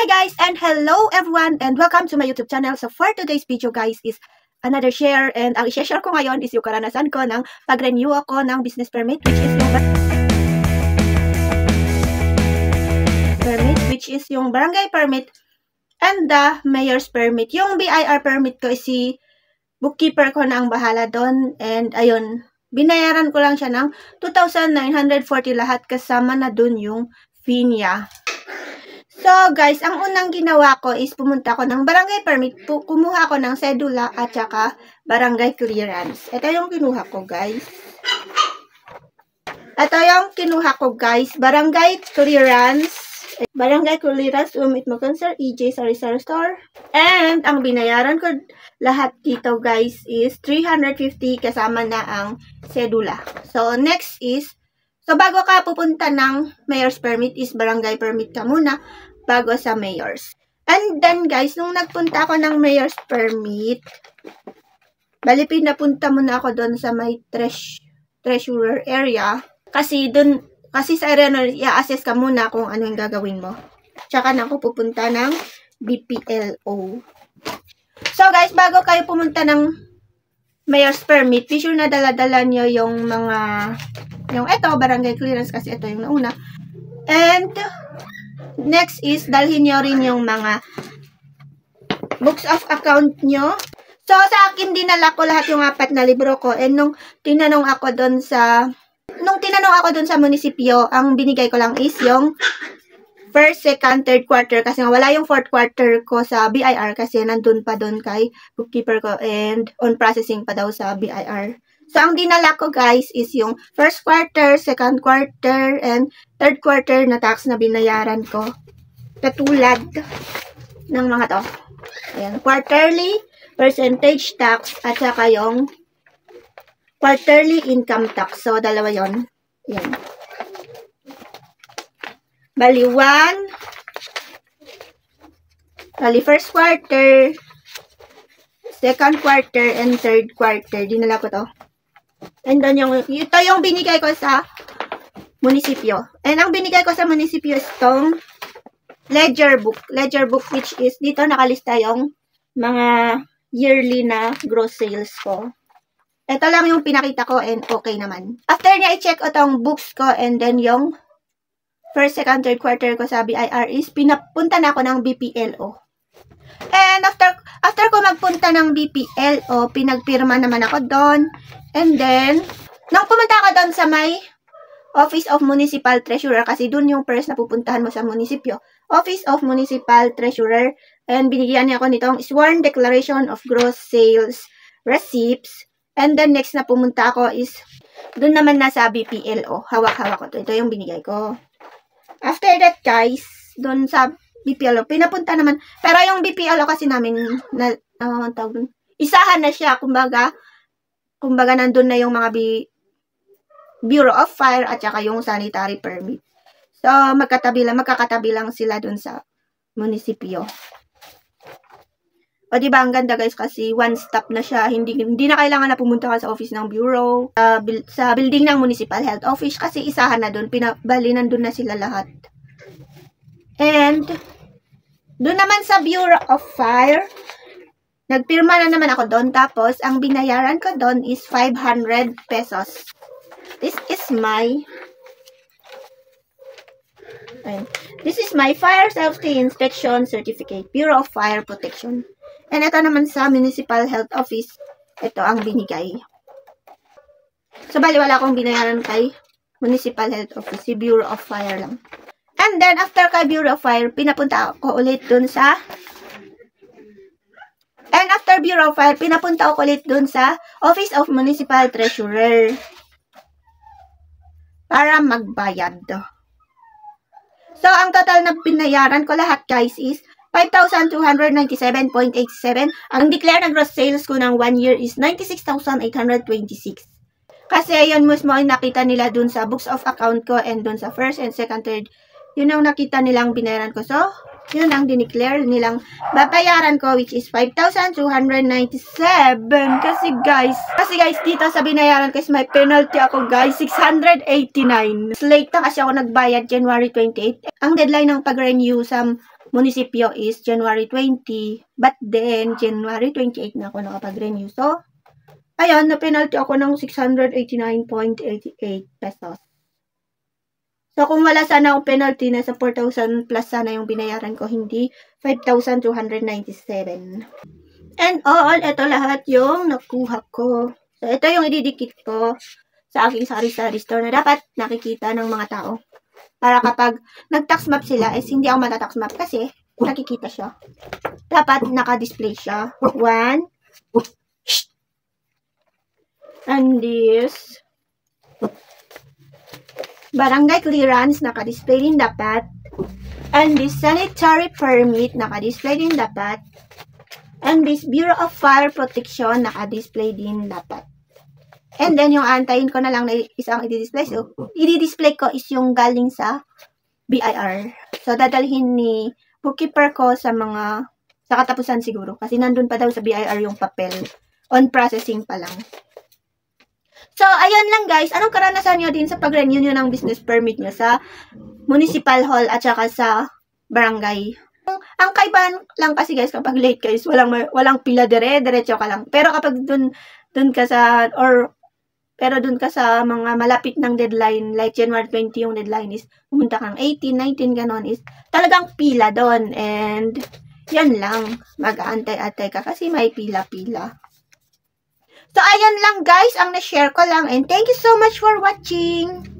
Hi guys and hello everyone and welcome to my YouTube channel. So for today's video guys is another share, and ang i-share ko ngayon is yung karanasan ko ng pag-renew ako ng business permit, which is yung barangay permit and the mayor's permit. Yung BIR permit ko is si bookkeeper ko na ang bahala doon, and ayun, binayaran ko lang siya ng 2,940 lahat, kasama na doon yung fee niya. So guys, ang unang ginawa ko is pumunta ko ng barangay permit, kumuha ko ng sedula at saka barangay clearance. Ito yung kinuha ko guys. Barangay clearance, umit mo concern, EJ Sari-Sari Store. And ang binayaran ko lahat dito guys is 350 kasama na ang sedula. So next is, so bago ka pupunta ng mayor's permit is barangay permit ka muna bago sa mayor's. And then guys, nung nagpunta ako ng mayor's permit, bali pinapunta muna ako doon sa may treasurer area. Kasi sa area na i-assess ka muna kung ano yung gagawin mo. Tsaka na ako pupunta ng BPLO. So guys, bago kayo pumunta ng mayor's permit, be sure na dala-dala nyo yung barangay clearance kasi ito yung nauna. And next is dalhin nyo rin yung mga books of account nyo. So sa akin dinala ko lahat yung 4 na libro ko, and nung tinanong ako doon sa munisipyo, ang binigay ko lang is yung first, second, third quarter, kasi wala yung fourth quarter ko sa BIR kasi nandun pa doon kay bookkeeper ko and on processing pa daw sa BIR. So, ang dinala ko guys is yung first quarter, second quarter, and third quarter na tax na binayaran ko. Katulad ng mga to. Ayan, quarterly, percentage tax, at saka yung quarterly income tax. So, dalawa yon. Ayan. Bali, first quarter, second quarter, and third quarter. Dinala ko to. And then, ito yung binigay ko sa munisipyo. And ang binigay ko sa munisipyo is itong ledger book. Ledger book, which is, dito nakalista yung mga yearly na gross sales ko. Ito lang yung pinakita ko and okay naman. After niya i-check ko tong books ko, and then yung first, second, third quarter ko sa BIR is pinapunta na ako ng BPLO. And after ko magpunta ng BPLO, pinagpirma naman ako doon. And then, nang pumunta ako doon sa may Office of Municipal Treasurer, kasi doon yung first na pupuntahan mo sa munisipyo. Office of Municipal Treasurer. And binigyan niya ako nitong sworn declaration of gross sales receipts. And then next na pumunta ako is, doon naman na sa BPLO. Hawak-hawak ko to. Ito yung binigay ko. After that guys, doon sa BPLO, pinapunta naman. Pero yung BPLO kasi namin, isahan na siya. Kumbaga nandun na yung mga Bureau of Fire at saka yung sanitary permit. So, magkakatabi lang sila dun sa munisipyo. O, diba, ang ganda guys, kasi one stop na siya. Hindi na kailangan na pumunta ka sa office ng bureau, sa building ng municipal health office, kasi isahan na dun. Bali, nandun na sila lahat. And, dun naman sa Bureau of Fire, nagpirma na naman ako doon. Tapos, ang binayaran ko doon is 500 pesos. This is my fire safety inspection certificate, Bureau of Fire Protection. And ito naman sa Municipal Health Office, ito ang binigay. So, bali wala akong binayaran kay Municipal Health Office, si Bureau of Fire lang. And then, after kay Bureau of Fire, pinapunta ako ulit dun sa Bureau of Fire, pinapunta ako ulit dun sa Office of Municipal Treasurer para magbayad. So, ang total na binayaran ko lahat guys is 5,297.87. Ang declare na gross sales ko ng 1 year is 96,826. Kasi yun mismo ay nakita nila dun sa books of account ko and dun sa first and second, third. Yun ang nakita nilang binayaran ko. So, yun ang dineclare nilang babayaran ko, which is 5,297. Kasi guys, dito sa binayaran ko is may penalty ako guys, 689. Late na kasi ako nagbayad January 28. Ang deadline ng pag-renew sa munisipyo is January 20. But then, January 28 na ako nakapag-renew. So, ayun, na-penalty ako ng 689.88 pesos. So, kung wala sana akong penalty, nasa 4,000 plus sana yung binayaran ko, hindi 5,297. And all, ito lahat yung nakuha ko. So, ito yung ididikit ko sa aking sari-sari store na dapat nakikita ng mga tao. Para kapag nag-tax map sila, is hindi ako mata-tax map kasi nakikita siya. Dapat naka-display siya. 1. And this. Barangay clearance, naka-display din dapat. And this sanitary permit, naka-display din dapat. And this Bureau of Fire Protection, naka-display din dapat. And then, yung antayin ko na lang na isang i-display. So, i-display ko is yung galing sa BIR. So, dadalhin ni bookkeeper ko sa katapusan siguro. Kasi nandun pa daw sa BIR yung papel. On processing pa lang. So, ayan lang guys. Anong karanasan nyo din sa pag-renew nyo ng business permit nyo sa municipal hall at saka sa barangay? Ang kaibahan lang kasi guys, kapag late guys, walang pila diretso ka lang. Pero kapag dun ka sa, pero dun ka sa mga malapit ng deadline, like January 20 yung deadline is, pumunta kang 18, 19, ganon is, talagang pila doon. And, yan lang. Mag-aantay-antay ka kasi may pila-pila. So, ayan lang guys, ang na-share ko lang. And thank you so much for watching.